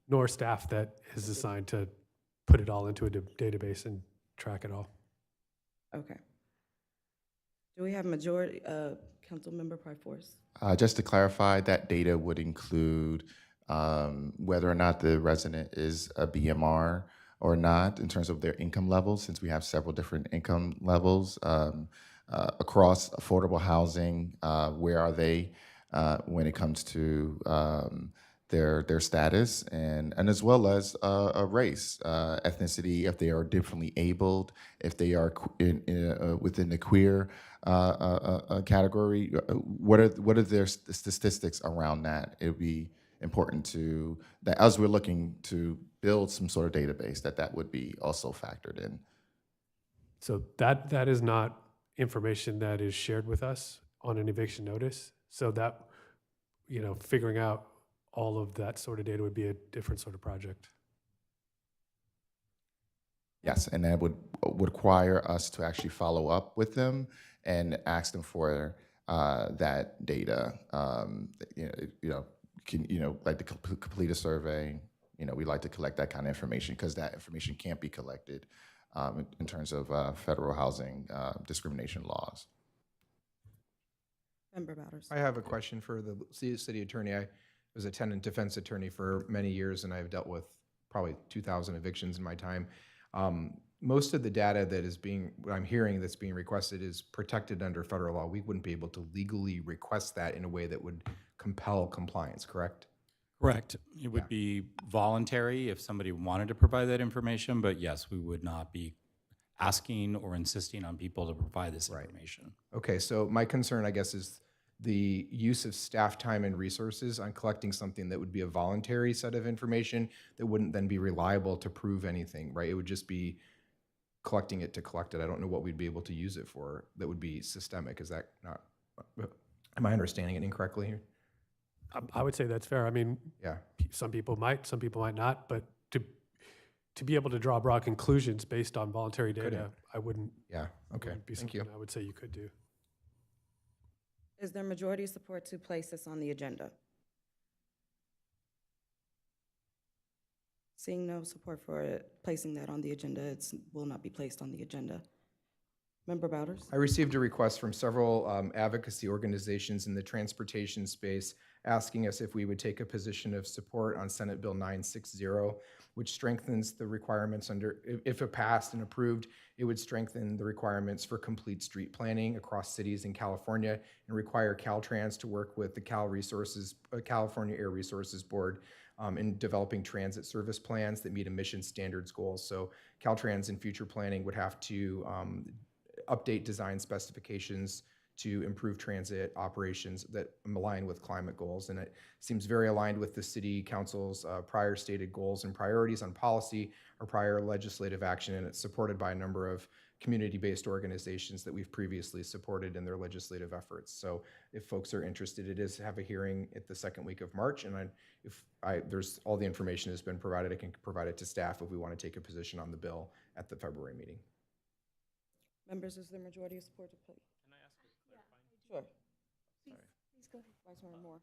Nor staff that is assigned to put it all into a database and track it all. okay. Do we have majority, Councilmember Pryforce? Just to clarify, that data would include whether or not the resident is a BMR or not in terms of their income levels, since we have several different income levels across affordable housing. Where are they when it comes to their status, and as well as a race, ethnicity, if they are differently abled, if they are within the queer category. What are their statistics around that? It would be important to that as we're looking to build some sort of database that would be also factored in. So that is not information that is shared with us on an eviction notice. So that, figuring out all of that sort of data would be a different sort of project. Yes, and that would require us to actually follow up with them and ask them for that data. Like to complete a survey. We like to collect that kind of information because that information can't be collected in terms of federal housing discrimination laws. Member Bowders. I have a question for the city attorney. I was a tenant defense attorney for many years, and I've dealt with probably 2,000 evictions in my time. Most of the data what I'm hearing that's being requested is protected under federal law. We wouldn't be able to legally request that in a way that would compel compliance, correct? Correct. It would be voluntary if somebody wanted to provide that information, but yes, we would not be asking or insisting on people to provide this information. Okay, so my concern, I guess, is the use of staff time and resources on collecting something that would be a voluntary set of information that wouldn't then be reliable to prove anything, right? It would just be collecting it to collect it. I don't know what we'd be able to use it for that would be systemic. Is that not, am I understanding it incorrectly here? I would say that's fair. I mean, Yeah. some people might not, but to be able to draw broad conclusions based on voluntary data, Couldn't. I wouldn't. Yeah, okay, wouldn't be thank you. something I would say you could do. Is there majority support to place this on the agenda? Seeing no support for placing that on the agenda, it will not be placed on the agenda. Member Bowders? I received a request from several advocacy organizations in the transportation space asking us if we would take a position of support on Senate Bill 960, which strengthens the requirements if it passed and approved, it would strengthen the requirements for complete street planning across cities in California and require Caltrans to work with the California Air Resources Board in developing transit service plans that meet emission standards goals. So Caltrans in future planning would have to update design specifications to improve transit operations that align with climate goals. And it seems very aligned with the city council's prior stated goals and priorities on policy or prior legislative action. And it's supported by a number of community-based organizations that we've previously supported in their legislative efforts. So if folks are interested, it is have a hearing at the second week of March. And there's all the information has been provided, I can provide it to staff if we want to take a position on the bill at the February meeting. Members, is there majority of support to play? Can I ask a clarifying? Sure. Please go ahead. Vice Mayor Moore.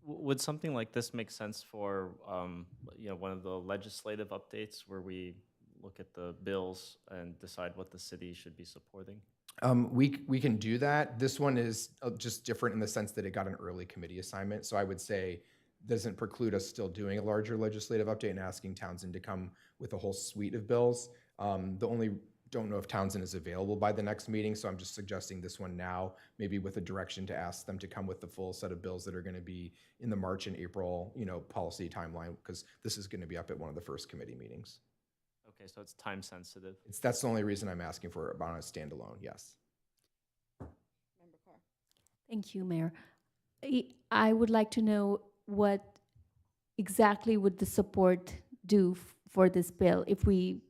Would something like this make sense for, one of the legislative updates where we look at the bills and decide what the city should be supporting? We can do that. This one is just different in the sense that it got an early committee assignment. So I would say doesn't preclude us still doing a larger legislative update and asking Townsend to come with a whole suite of bills. Don't know if Townsend is available by the next meeting, so I'm just suggesting this one now, maybe with a direction to ask them to come with the full set of bills that are going to be in the March and April, policy timeline, because this is going to be up at one of the first committee meetings. Okay, so it's time sensitive. That's the only reason I'm asking for it on a standalone, yes. Member Carr. Thank you, Mayor. I would like to know what exactly would the support do for this bill if we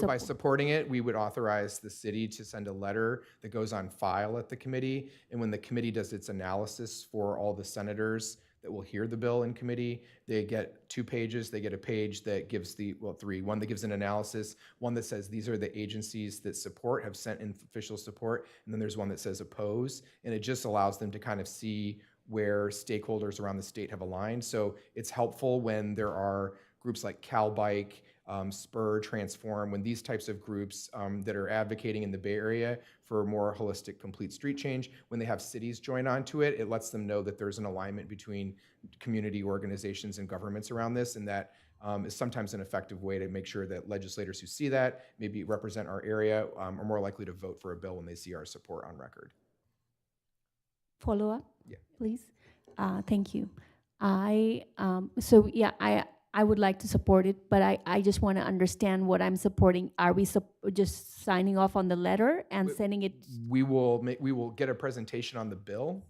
By supporting it, we would authorize the city to send a letter that goes on file at the committee. And when the committee does its analysis for all the senators that will hear the bill in committee, they get 2 pages. They get a page that gives 3. One that gives an analysis, one that says these are the agencies that have sent in official support, and then there's one that says oppose. And it just allows them to kind of see where stakeholders around the state have aligned. So it's helpful when there are groups like CalBike, Spur, Transform, when these types of groups that are advocating in the Bay Area for more holistic, complete street change, when they have cities join onto it, it lets them know that there's an alignment between community organizations and governments around this, and that is sometimes an effective way to make sure that legislators who see that, maybe represent our area, are more likely to vote for a bill when they see our support on record. follow up? Yeah. Please. Thank you. I would like to support it, but I just want to understand what I'm supporting. Are we just signing off on the letter and sending it? We will get a presentation on the bill,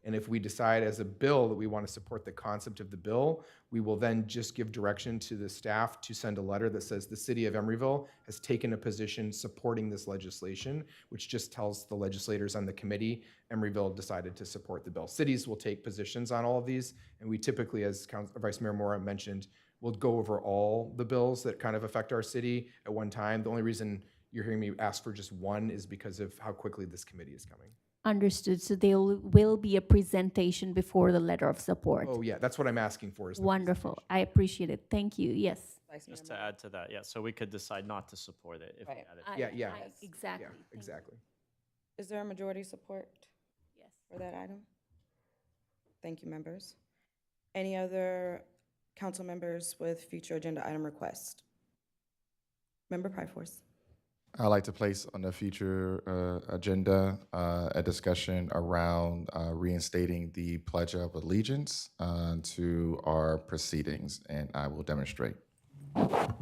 and if we decide as a bill that we want to support the concept of the bill, we will then just give direction to the staff to send a letter that says the city of Emeryville has taken a position supporting this legislation, which just tells the legislators on the committee Emeryville decided to support the bill. Cities will take positions on all of these, and we typically, as Vice Mayor Mora mentioned, we'll go over all the bills that kind of affect our city at one time. The only reason you're hearing me ask for just one is because of how quickly this committee is coming. Understood. So there will be a presentation before the letter of support. Oh yeah, that's what I'm asking for. Is the Wonderful. I appreciate it. Thank you. Yes. Vice Mayor Just to Moore. add to that, yeah, so we could decide not to support it if we Right. add it. Yeah. Exactly. Yeah, Thank you. exactly. Is there a majority support Yes. for that item? Thank you, members. Any other council members with future agenda item requests? Member Pryforce. I'd like to place on the future agenda a discussion around reinstating the Pledge of Allegiance to our proceedings, and I will demonstrate. I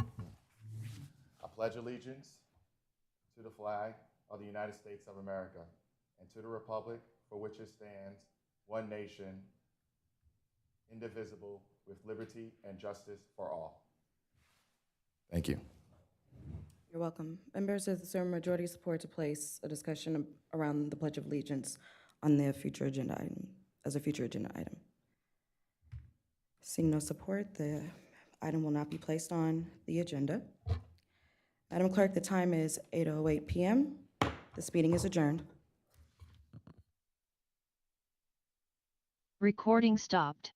pledge allegiance to the flag of the United States of America and to the republic for which it stands, one nation, indivisible, with liberty and justice for all. Thank you. You're welcome. Members, is there a majority support to place a discussion around the Pledge of Allegiance on the future agenda item, as a future agenda item? Seeing no support, the item will not be placed on the agenda. Madam Clerk, the time is 8:08 p.m. This meeting is adjourned. Recording stopped.